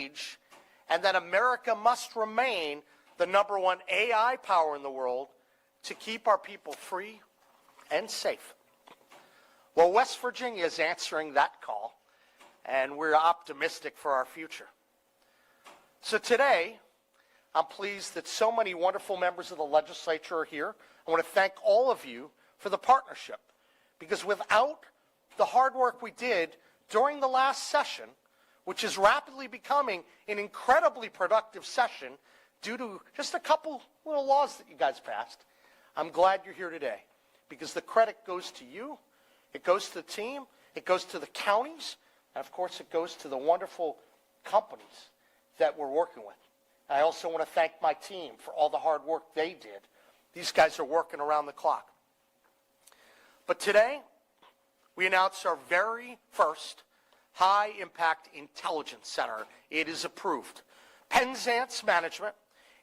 age, and that America must remain the #1 AI power in the world to keep our people free and safe. Well, West Virginia is answering that call, and we're optimistic for our future. So today, I'm pleased that so many wonderful members of the legislature are here. I want to thank all of you for the partnership, because without the hard work we did during the last session, which is rapidly becoming an incredibly productive session due to just a couple little laws that you guys passed, I'm glad you're here today, because the credit goes to you, it goes to the team, it goes to the counties, and of course it goes to the wonderful companies that we're working with. I also want to thank my team for all the hard work they did. These guys are working around the clock. But today, we announced our very first high-impact intelligence center. It is approved. Penzance Management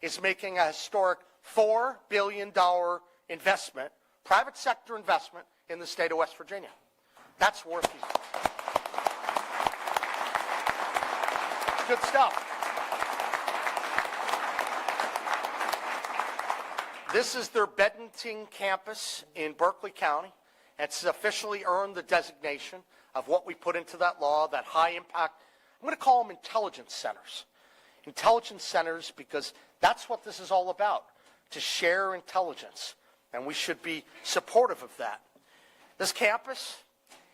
is making a historic $4 billion investment, private sector investment, in the state of West Virginia. That's worth it. Good stuff. This is their Bedington campus in Berkeley County. It's officially earned the designation of what we put into that law, that high impact. I'm going to call them intelligence centers. Intelligence centers, because that's what this is all about, to share intelligence. And we should be supportive of that. This campus,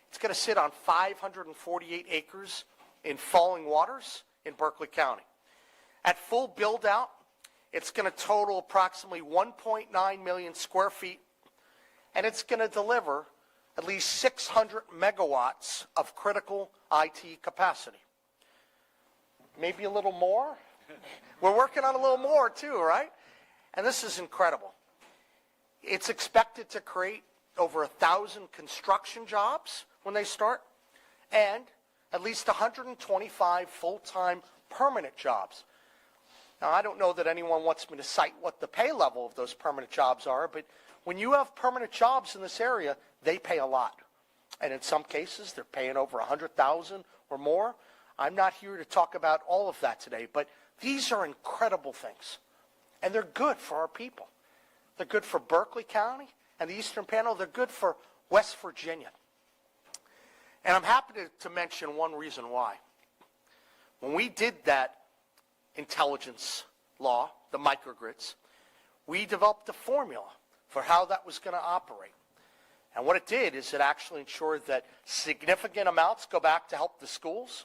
it's going to sit on 548 acres in Falling Waters in Berkeley County. At full build out, it's going to total approximately 1.9 million square feet, and it's going to deliver at least 600 megawatts of critical IT capacity. Maybe a little more? We're working on a little more too, right? And this is incredible. It's expected to create over 1,000 construction jobs when they start, and at least 125 full-time permanent jobs. Now, I don't know that anyone wants me to cite what the pay level of those permanent jobs are, but when you have permanent jobs in this area, they pay a lot. And in some cases, they're paying over $100,000 or more. I'm not here to talk about all of that today, but these are incredible things. And they're good for our people. They're good for Berkeley County and the Eastern Panhandle. They're good for West Virginia. And I'm happy to mention one reason why. When we did that intelligence law, the microgrids, we developed a formula for how that was going to operate. And what it did is it actually ensured that significant amounts go back to help the schools.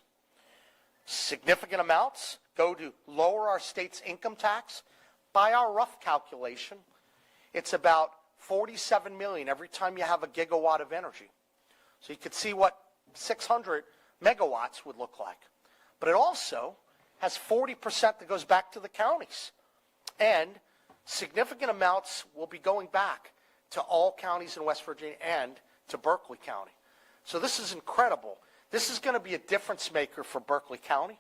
Significant amounts go to lower our state's income tax. By our rough calculation, it's about $47 million every time you have a gigawatt of energy. So you could see what 600 megawatts would look like. But it also has 40% that goes back to the counties. And significant amounts will be going back to all counties in West Virginia and to Berkeley County. So this is incredible. This is going to be a difference maker for Berkeley County.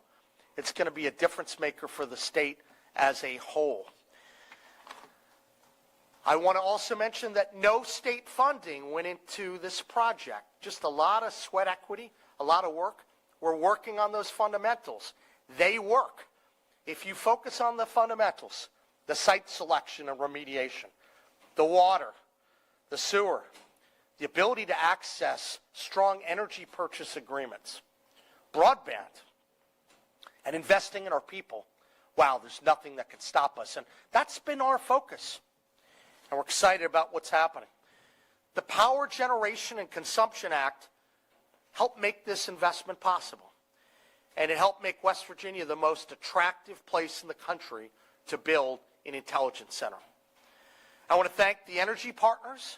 It's going to be a difference maker for the state as a whole. I want to also mention that no state funding went into this project. Just a lot of sweat equity, a lot of work. We're working on those fundamentals. They work. If you focus on the fundamentals, the site selection and remediation, the water, the sewer, the ability to access strong energy purchase agreements, broadband, and investing in our people, wow, there's nothing that can stop us. And that's been our focus. And we're excited about what's happening. The Power Generation and Consumption Act helped make this investment possible. And it helped make West Virginia the most attractive place in the country to build an intelligence center. I want to thank the energy partners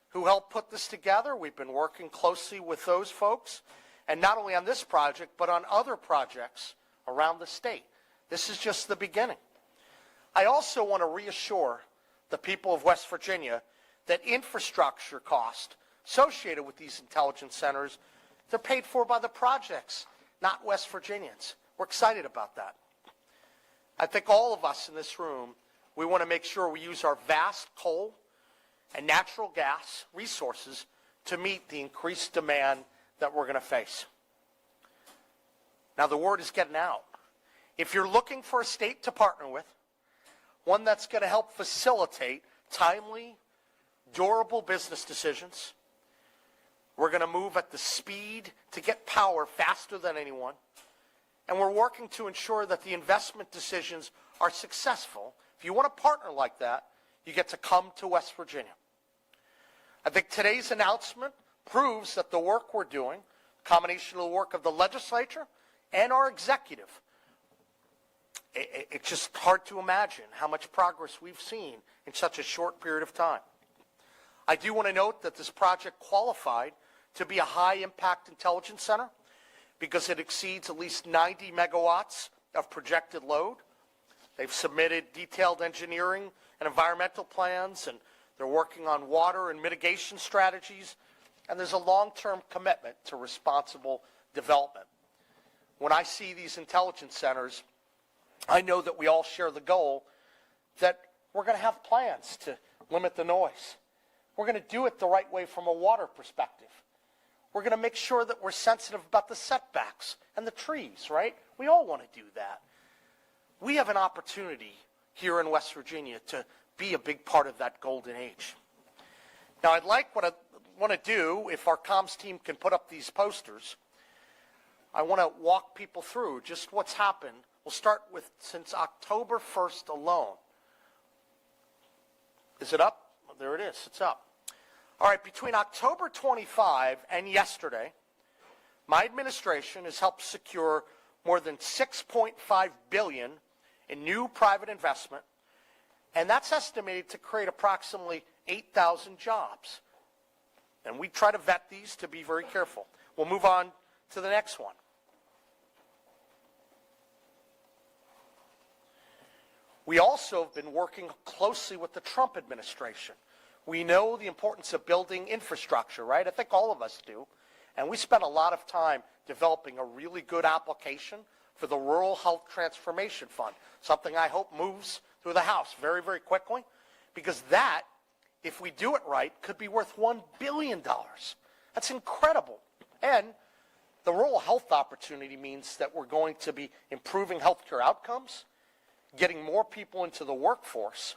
who helped put this together. We've been working closely with those folks, and not only on this project, but on other projects around the state. This is just the beginning. I also want to reassure the people of West Virginia that infrastructure costs associated with these intelligence centers, they're paid for by the projects, not West Virginians. We're excited about that. I think all of us in this room, we want to make sure we use our vast coal and natural gas resources to meet the increased demand that we're going to face. Now, the word is getting out. If you're looking for a state to partner with, one that's going to help facilitate timely, durable business decisions, we're going to move at the speed to get power faster than anyone, and we're working to ensure that the investment decisions are successful. If you want a partner like that, you get to come to West Virginia. I think today's announcement proves that the work we're doing, a combination of the work of the legislature and our executive, it's just hard to imagine how much progress we've seen in such a short period of time. I do want to note that this project qualified to be a high-impact intelligence center because it exceeds at least 90 megawatts of projected load. They've submitted detailed engineering and environmental plans, and they're working on water and mitigation strategies, and there's a long-term commitment to responsible development. When I see these intelligence centers, I know that we all share the goal that we're going to have plans to limit the noise. We're going to do it the right way from a water perspective. We're going to make sure that we're sensitive about the setbacks and the trees, right? We all want to do that. We have an opportunity here in West Virginia to be a big part of that golden age. Now, what I want to do, if our comms team can put up these posters, I want to walk people through just what's happened. We'll start with since October 1st alone. Is it up? There it is. It's up. All right, between October 25 and yesterday, my administration has helped secure more than $6.5 billion in new private investment, and that's estimated to create approximately 8,000 jobs. And we try to vet these to be very careful. We'll move on to the next one. We also have been working closely with the Trump administration. We know the importance of building infrastructure, right? I think all of us do. And we spent a lot of time developing a really good application for the Rural Health Transformation Fund, something I hope moves through the House very, very quickly, because that, if we do it right, could be worth $1 billion. That's incredible. And the rural health opportunity means that we're going to be improving healthcare outcomes, getting more people into the workforce,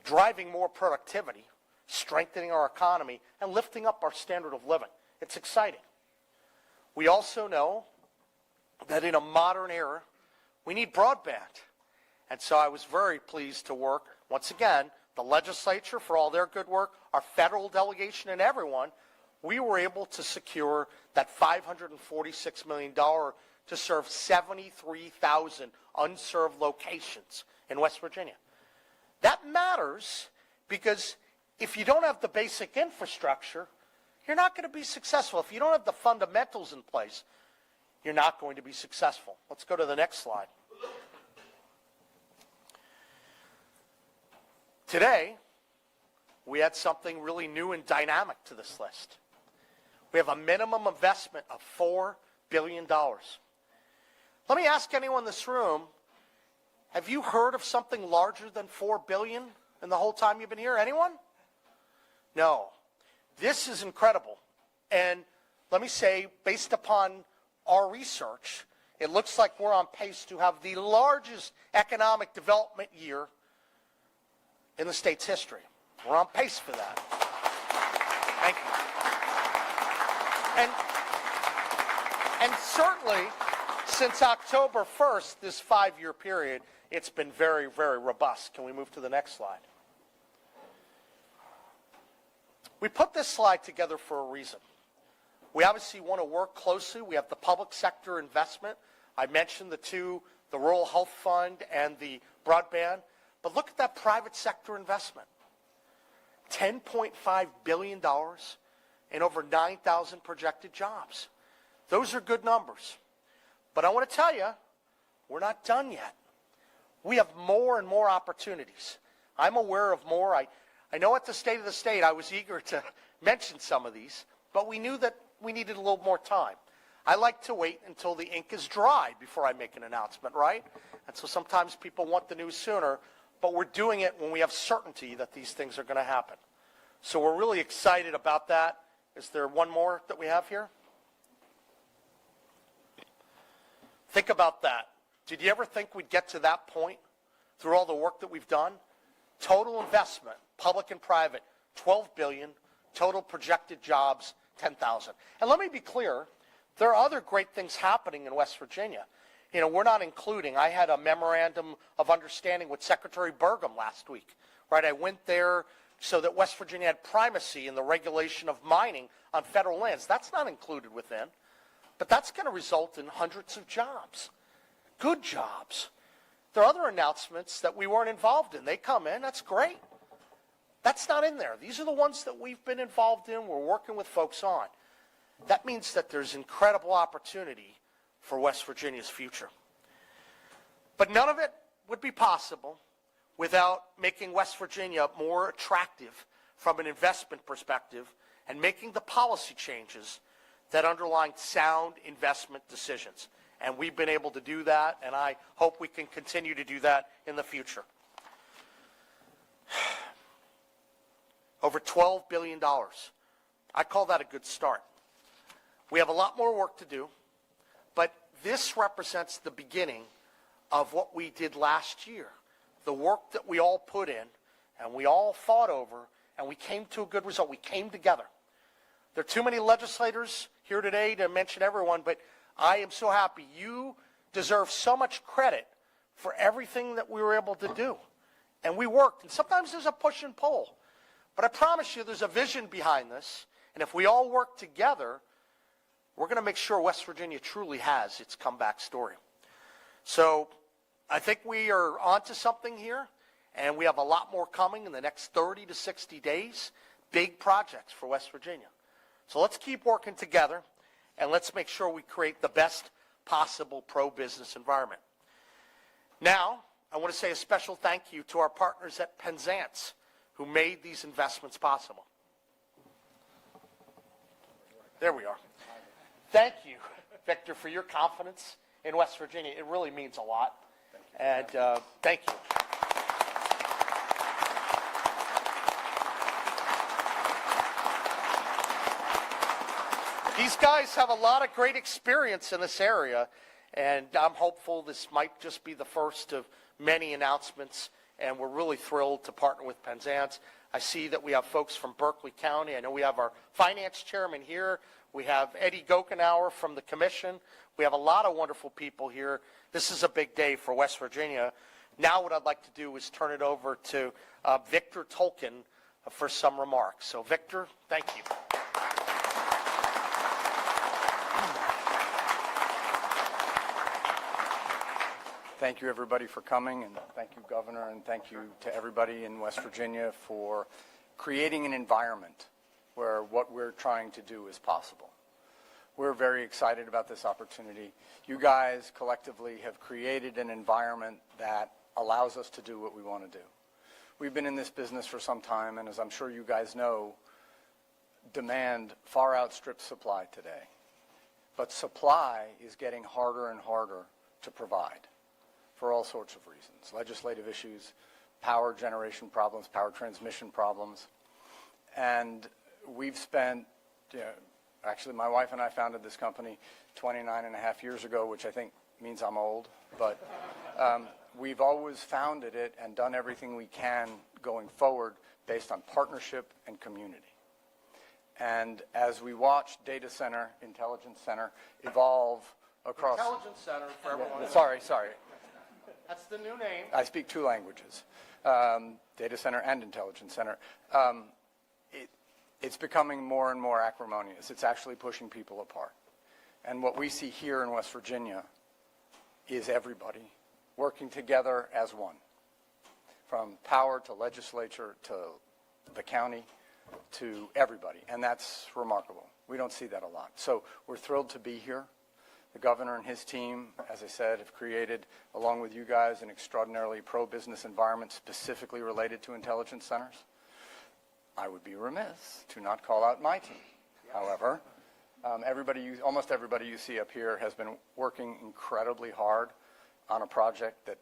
driving more productivity, strengthening our economy, and lifting up our standard of living. It's exciting. We also know that in a modern era, we need broadband. And so I was very pleased to work, once again, the legislature for all their good work, our federal delegation, and everyone. We were able to secure that $546 million to serve 73,000 unserved locations in West Virginia. That matters because if you don't have the basic infrastructure, you're not going to be successful. If you don't have the fundamentals in place, you're not going to be successful. Let's go to the next slide. Today, we had something really new and dynamic to this list. We have a minimum investment of $4 billion. Let me ask anyone in this room, have you heard of something larger than $4 billion in the whole time you've been here? Anyone? No. This is incredible. And let me say, based upon our research, it looks like we're on pace to have the largest economic development year in the state's history. We're on pace for that. Thank you. And certainly, since October 1st, this 5-year period, it's been very, very robust. Can we move to the next slide? We put this slide together for a reason. We obviously want to work closely. We have the public sector investment. I mentioned the two, the Rural Health Fund and the broadband. But look at that private sector investment. $10.5 billion and over 9,000 projected jobs. Those are good numbers. But I want to tell you, we're not done yet. We have more and more opportunities. I'm aware of more. I know at the State of the State I was eager to mention some of these, but we knew that we needed a little more time. I like to wait until the ink is dry before I make an announcement, right? And so sometimes people want the news sooner, but we're doing it when we have certainty that these things are going to happen. So we're really excited about that. Is there one more that we have here? Think about that. Did you ever think we'd get to that point through all the work that we've done? Total investment, public and private, $12 billion. Total projected jobs, 10,000. And let me be clear, there are other great things happening in West Virginia. You know, we're not including, I had a memorandum of understanding with Secretary Burgum last week, right? I went there so that West Virginia had primacy in the regulation of mining on federal lands. That's not included within, but that's going to result in hundreds of jobs, good jobs. There are other announcements that we weren't involved in. They come in, that's great. That's not in there. These are the ones that we've been involved in, we're working with folks on. That means that there's incredible opportunity for West Virginia's future. But none of it would be possible without making West Virginia more attractive from an investment perspective and making the policy changes that underlie sound investment decisions. And we've been able to do that, and I hope we can continue to do that in the future. Over $12 billion. I call that a good start. We have a lot more work to do, but this represents the beginning of what we did last year. The work that we all put in, and we all fought over, and we came to a good result. We came together. There are too many legislators here today to mention everyone, but I am so happy. You deserve so much credit for everything that we were able to do. And we worked, and sometimes there's a push and pull. But I promise you there's a vision behind this, and if we all work together, we're going to make sure West Virginia truly has its comeback story. So I think we are onto something here, and we have a lot more coming in the next 30 to 60 days, big projects for West Virginia. So let's keep working together, and let's make sure we create the best possible pro-business environment. Now, I want to say a special thank you to our partners at Penzance, who made these investments possible. There we are. Thank you, Victor, for your confidence in West Virginia. It really means a lot. And thank you. These guys have a lot of great experience in this area, and I'm hopeful this might just be the first of many announcements, and we're really thrilled to partner with Penzance. I see that we have folks from Berkeley County. I know we have our finance chairman here. We have Eddie Gokenauer from the commission. We have a lot of wonderful people here. This is a big day for West Virginia. Now what I'd like to do is turn it over to Victor Tolkien for some remarks. So Victor, thank you. Thank you, everybody, for coming, and thank you, Governor, and thank you to everybody in West Virginia for creating an environment where what we're trying to do is possible. We're very excited about this opportunity. You guys collectively have created an environment that allows us to do what we want to do. We've been in this business for some time, and as I'm sure you guys know, demand far outstrips supply today. But supply is getting harder and harder to provide, for all sorts of reasons. Legislative issues, power generation problems, power transmission problems. And we've spent, actually my wife and I founded this company 29 and a half years ago, which I think means I'm old, but we've always founded it and done everything we can going forward based on partnership and community. And as we watch data center, intelligence center evolve across... Intelligence Center for everyone. Sorry. That's the new name. I speak two languages, data center and intelligence center. It's becoming more and more acrimonious. It's actually pushing people apart. And what we see here in West Virginia is everybody working together as one, from power to legislature to the county to everybody. And that's remarkable. We don't see that a lot. So we're thrilled to be here. The governor and his team, as I said, have created, along with you guys, an extraordinarily pro-business environment specifically related to intelligence centers. I would be remiss to not call out my team. However, almost everybody you see up here has been working incredibly hard on a project that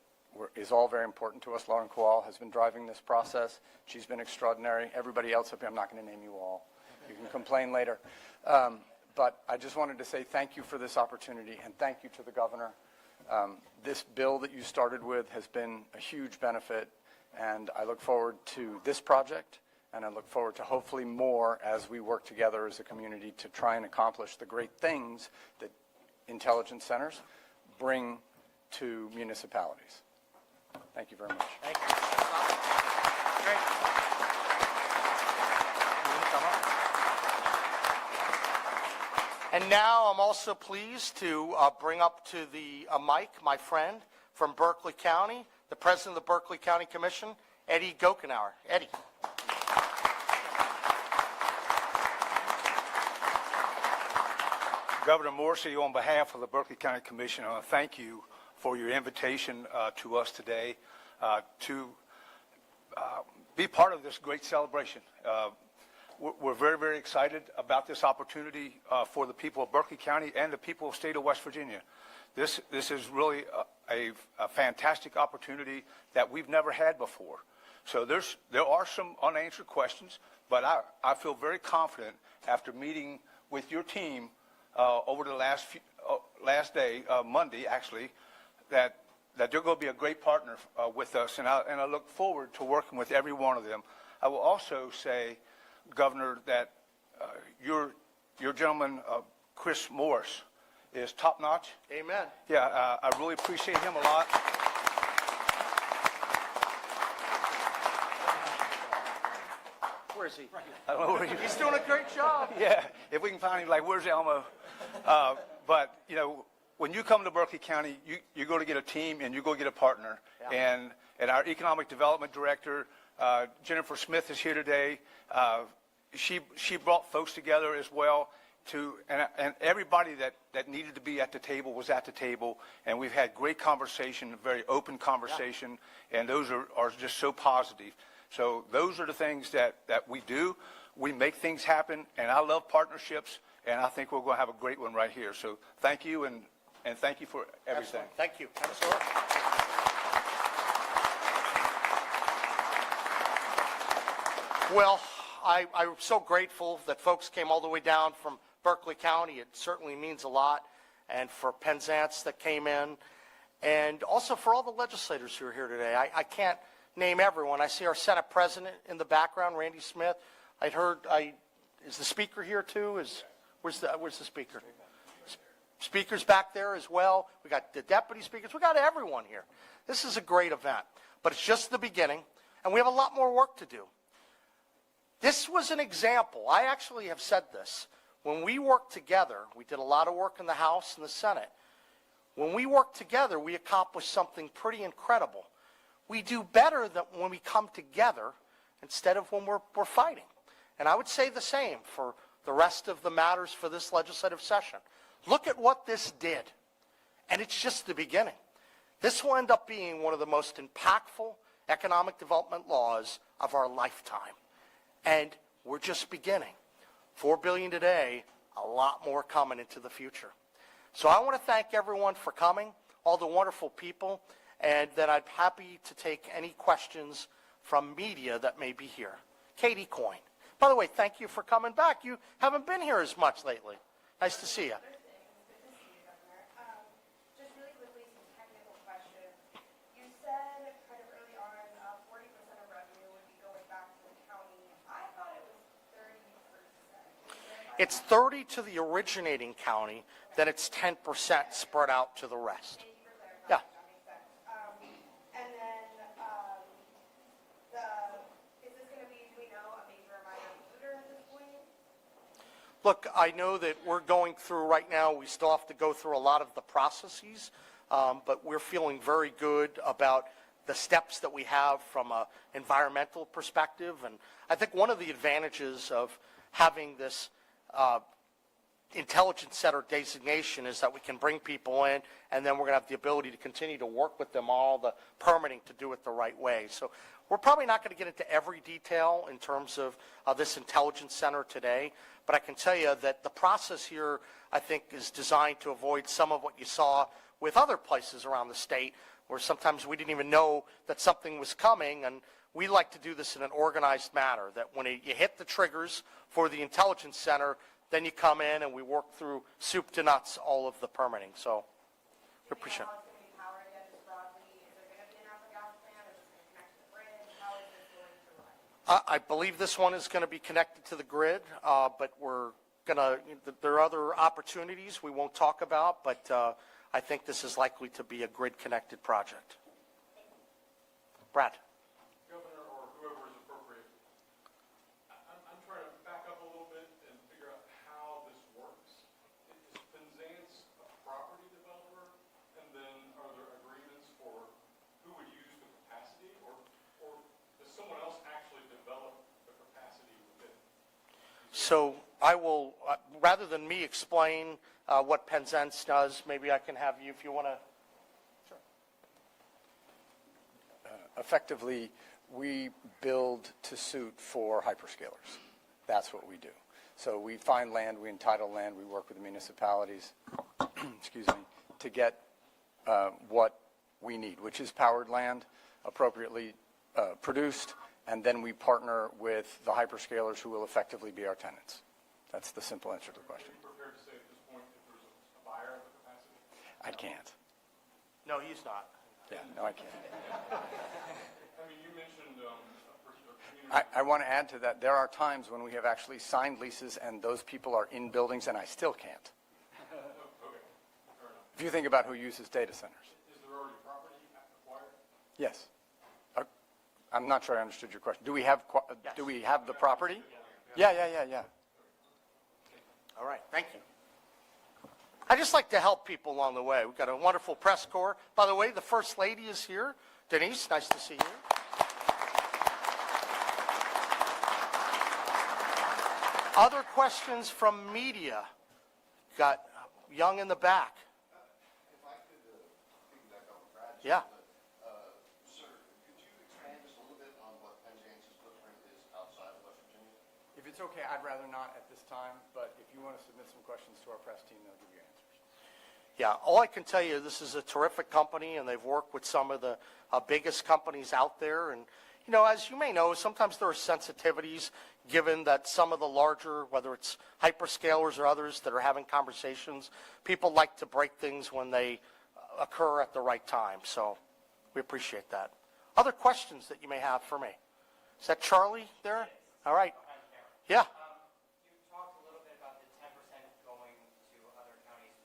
is all very important to us. Lauren Kowal has been driving this process. She's been extraordinary. Everybody else up here, I'm not going to name you all. You can complain later. But I just wanted to say thank you for this opportunity, and thank you to the governor This bill that you started with has been a huge benefit, and I look forward to this project, and I look forward to hopefully more as we work together as a community to try and accomplish the great things that intelligence centers bring to municipalities. Thank you very much. Thank you. Great. And now I'm also pleased to bring up to the mic my friend from Berkeley County, the president of the Berkeley County Commission, Eddie Gokenauer. Eddie. Governor Morrisey, on behalf of the Berkeley County Commission, I want to thank you for your invitation to us today to be part of this great celebration. We're very, very excited about this opportunity for the people of Berkeley County and the people of the state of West Virginia. This is really a fantastic opportunity that we've never had before. So there are some unanswered questions, but I feel very confident after meeting with your team over the last day, Monday actually, that they're going to be a great partner with us, and I look forward to working with every one of them. I will also say, Governor, that your gentleman, Chris Morris, is top-notch. Amen. Yeah, I really appreciate him a lot. Where is he? I don't know where He's doing a great job. Yeah, if we can find him, like, where's Elmo? But, you know, when you come to Berkeley County, you go to get a team and you go get a partner. Yeah. And our economic development director, Jennifer Smith, is here today. She brought folks together as well and everybody that needed to be at the table was at the table, and we've had great conversation, very open conversation, and those are just so positive. So those are the things that we do. We make things happen, and I love partnerships, and I think we're going to have a great one right here. So thank you, and thank you for everything. Excellent. Thank you. Absolutely. Well, I'm so grateful that folks came all the way down from Berkeley County. It certainly means a lot. And for Penzance that came in. And also for all the legislators who are here today. I can't name everyone. I see our Senate President in the background, Randy Smith. Is the Speaker here too? Where's the Speaker? Speaker's back there as well. We got the Deputy Speakers. We got everyone here. This is a great event. But it's just the beginning. And we have a lot more work to do. This was an example. I actually have said this. When we worked together, we did a lot of work in the House and the Senate. When we work together, we accomplish something pretty incredible. We do better than when we come together instead of when we're fighting. And I would say the same for the rest of the matters for this legislative session. Look at what this did. And it's just the beginning. This will end up being one of the most impactful economic development laws of our lifetime. And we're just beginning. $4 billion today, a lot more coming into the future. So I want to thank everyone for coming, all the wonderful people, and then I'm happy to take any questions from media that may be here. Katie Coyne. By the way, thank you for coming back. You haven't been here as much lately. Nice to see you. It's 30 to the originating county, then it's 10% spread out to the rest. Yeah. And then, is this going to be, do we know, a major or minor polluter at this point? Look, I know that we're going through right now, we still have to go through a lot of the processes, but we're feeling very good about the steps that we have from an environmental perspective. And I think one of the advantages of having this intelligence center designation is that we can bring people in, and then we're going to have the ability to continue to work with them all the permitting to do it the right way. So we're probably not going to get into every detail in terms of this intelligence center today, but I can tell you that the process here, I think, is designed to avoid some of what you saw with other places around the state, where sometimes we didn't even know that something was coming, and we like to do this in an organized manner, that when you hit the triggers for the intelligence center, then you come in and we work through soup to nuts all of the permitting. So we appreciate it. I believe this one is going to be connected to the grid, but there are other opportunities we won't talk about, but I think this is likely to be a grid-connected project. Brad. Governor, or whoever is appropriate, I'm trying to back up a little bit and figure out how this works. Is Penzance a property developer, and then are there agreements for who would use the capacity, or does someone else actually develop the capacity within? So I will, rather than me explain what Penzance does, maybe I can have you, if you want to. Effectively, we build to suit for hyperscalers. That's what we do. So we find land, we entitle land, we work with the municipalities, excuse me, to get what we need, which is powered land, appropriately produced, and then we partner with the hyperscalers who will effectively be our tenants. That's the simple answer to the question. Are you prepared to say at this point if there's a buyer of the capacity? I can't. No, he's not. Yeah, no, I can't. I mean, you mentioned a community. I want to add to that, there are times when we have actually signed leases and those people are in buildings and I still can't. Okay, fair enough. If you think about who uses data centers. Is there already property acquired? Yes. I'm not sure I understood your question. Do we have the property? Yeah. All right, thank you. I just like to help people along the way. We've got a wonderful press corps. By the way, the First Lady is here. Denise, nice to see you. Other questions from media? Got Young in the back. If I could piggyback off of Brad's. Yeah. Sir, could you expand just a little bit on what Penzance's footprint is outside of West Virginia? If it's okay, I'd rather not at this time, but if you want to submit some questions to our press team, they'll give you answers. Yeah, all I can tell you, this is a terrific company, and they've worked with some of the biggest companies out there. And, you know, as you may know, sometimes there are sensitivities given that some of the larger, whether it's hyperscalers or others that are having conversations, people like to break things when they occur at the right time. So we appreciate that. Other questions that you may have for me? Is that Charlie there? All right. Yeah. You talked a little bit about the 10% going to other counties.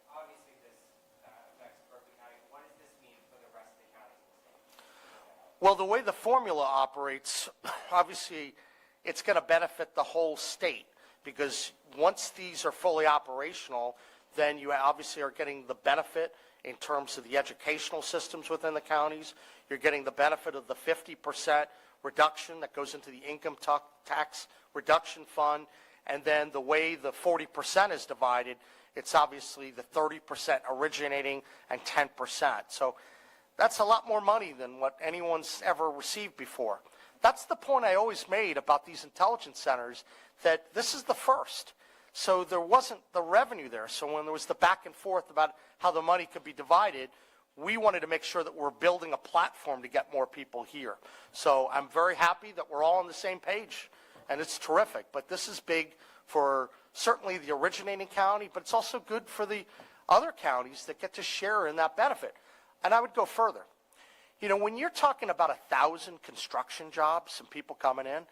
Obviously, this affects Berkeley County. What does this mean for the rest of the counties in the state? Well, the way the formula operates, obviously, it's going to benefit the whole state because once these are fully operational, then you obviously are getting the benefit in terms of the educational systems within the counties. You're getting the benefit of the 50% reduction that goes into the income tax reduction fund. And then the way the 40% is divided, it's obviously the 30% originating and 10%. So that's a lot more money than what anyone's ever received before. That's the point I always made about these intelligence centers, that this is the first. So there wasn't the revenue there. So when there was the back and forth about how the money could be divided, we wanted to make sure that we're building a platform to get more people here. So I'm very happy that we're all on the same page, and it's terrific. But this is big for certainly the originating county, but it's also good for the other counties that get to share in that benefit. And I would go further. You know, when you're talking about 1,000 construction jobs and people coming in,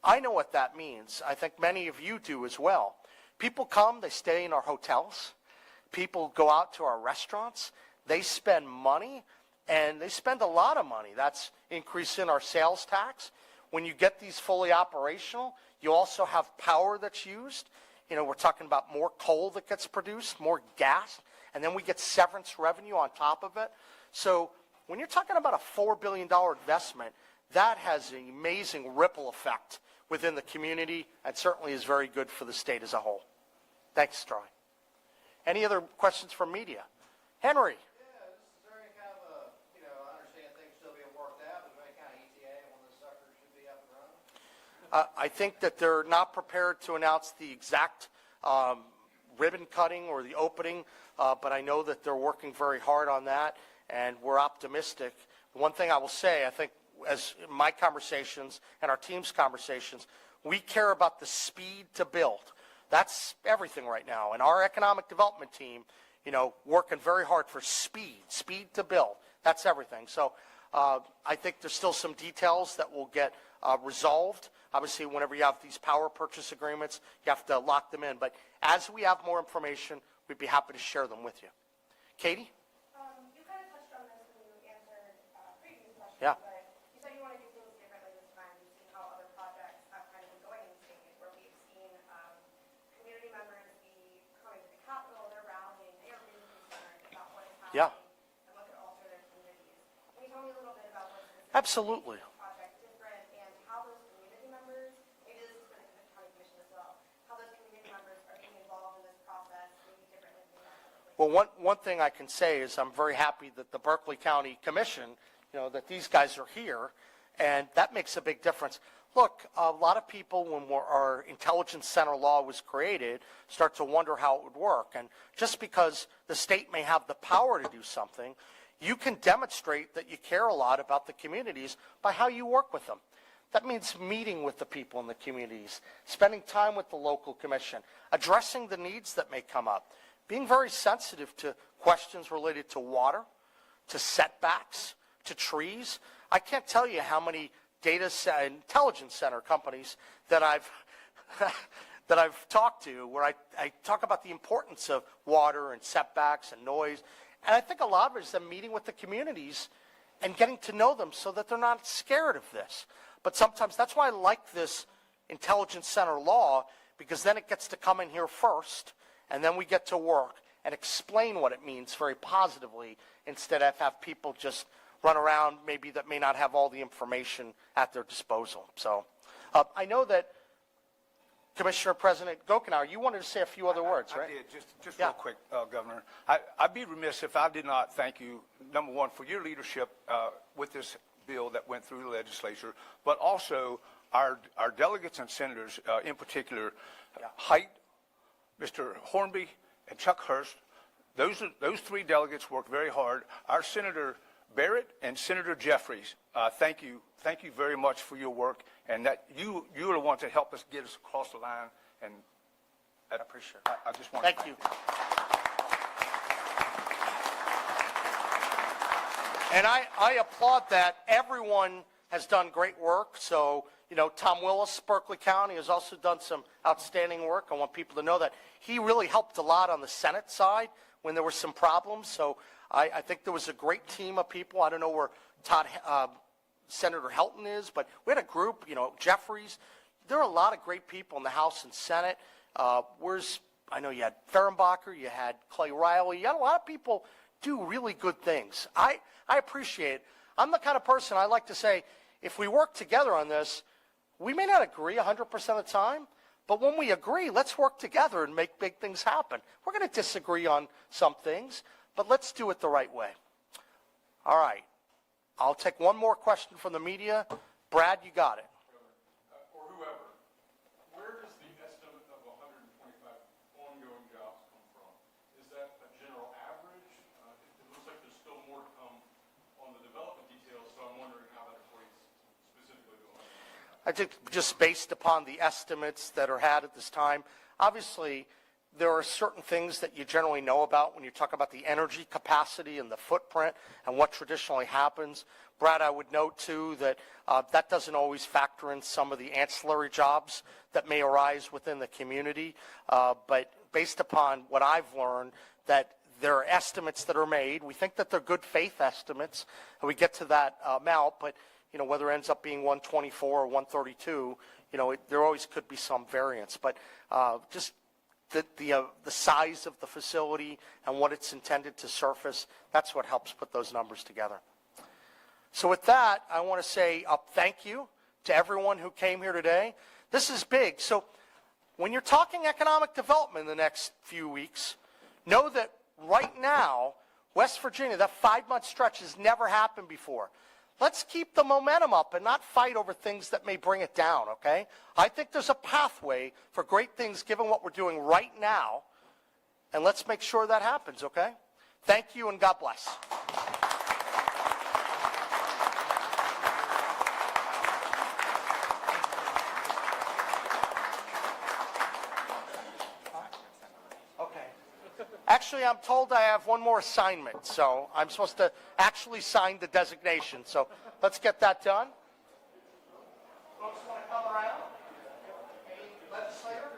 I know what that means. I think many of you do as well. People come, they stay in our hotels. People go out to our restaurants. They spend money, and they spend a lot of money. That's increasing our sales tax. When you get these fully operational, you also have power that's used. You know, we're talking about more coal that gets produced, more gas, and then we get severance revenue on top of it. So when you're talking about a $4 billion investment, that has an amazing ripple effect within the community and certainly is very good for the state as a whole. Thanks, Troy. Any other questions from media? Henry. Yeah, is there any kind of a, you know, I understand things still being worked out, but is there any kind of ETA when this sucker should be up and running? I think that they're not prepared to announce the exact ribbon cutting or the opening, but I know that they're working very hard on that, and we're optimistic. One thing I will say, I think as in my conversations and our team's conversations, we care about the speed to build. That's everything right now. And our economic development team, you know, working very hard for speed to build. That's everything. So I think there's still some details that will get resolved. Obviously, whenever you have these power purchase agreements, you have to lock them in. But as we have more information, we'd be happy to share them with you. Katie? You kind of touched on this when you answered previous questions, Yeah. but you said you want to do things differently this time. You've seen how other projects have kind of been going in the state, where we've seen community members be coming to the Capitol, they're rallying, they are really concerned about what is happening Yeah. and what could alter their communities. Can you tell me a little bit about what this Absolutely. project different and how those community members, maybe this is for the county commission as well, how those community members are being involved in this process maybe differently than other places? Well, one thing I can say is I'm very happy that the Berkeley County Commission, that these guys are here, and that makes a big difference. Look, a lot of people, when our intelligence center law was created, start to wonder how it would work. And just because the state may have the power to do something, you can demonstrate that you care a lot about the communities by how you work with them. That means meeting with the people in the communities, spending time with the local commission, addressing the needs that may come up, being very sensitive to questions related to water, to setbacks, to trees. I can't tell you how many intelligence center companies that I've talked to where I talk about the importance of water and setbacks and noise. And I think a lot of it is them meeting with the communities and getting to know them so that they're not scared of this. But sometimes that's why I like this intelligence center law, because then it gets to come in here first, and then we get to work and explain what it means very positively instead of have people just run around maybe that may not have all the information at their disposal. So I know that Commissioner President Gokenauer, you wanted to say a few other words, right? I did. Just Yeah. real quick, Governor. I'd be remiss if I did not thank you, number one, for your leadership with this bill that went through the legislature, but also our delegates and senators in particular, Haidt, Mr. Hornby, and Chuck Hurst. Those three delegates worked very hard. Our Senator Barrett and Senator Jeffries, thank you very much for your work, and that you are the ones that helped us get us across the line. And I appreciate it. I just want to Thank you. And I applaud that. Everyone has done great work. So, Tom Willis, Berkeley County, has also done some outstanding work. I want people to know that he really helped a lot on the Senate side when there were some problems. So I think there was a great team of people. I don't know where Senator Helton is, but we had a group, Jeffries. There are a lot of great people in the House and Senate. I know you had Fehrenbacher, you had Clay Riley. You had a lot of people do really good things. I appreciate it. I'm the kind of person I like to say, if we work together on this, we may not agree 100% of the time, but when we agree, let's work together and make big things happen. We're going to disagree on some things, but let's do it the right way. All right. I'll take one more question from the media. Brad, you got it. Or whoever, where does the estimate of 125 ongoing jobs come from? Is that a general average? It looks like there's still more to come on the development details, so I'm wondering how that equates specifically to 125. I think just based upon the estimates that are had at this time, obviously there are certain things that you generally know about when you talk about the energy capacity and the footprint and what traditionally happens. Brad, I would note too that that doesn't always factor in some of the ancillary jobs that may arise within the community. But based upon what I've learned, that there are estimates that are made. We think that they're good faith estimates, and we get to that amount, but whether it ends up being 124 or 132, there always could be some variance. But just the size of the facility and what it's intended to surface, that's what helps put those numbers together. So with that, I want to say thank you to everyone who came here today. This is big. So when you're talking economic development in the next few weeks, know that right now, West Virginia, that 5-month stretch has never happened before. Let's keep the momentum up and not fight over things that may bring it down, okay? I think there's a pathway for great things given what we're doing right now, and let's make sure that happens, okay? Thank you, and God bless. Okay. Actually, I'm told I have one more assignment, so I'm supposed to actually sign the designation. So let's get that done. Folks want to come around? Any legislator?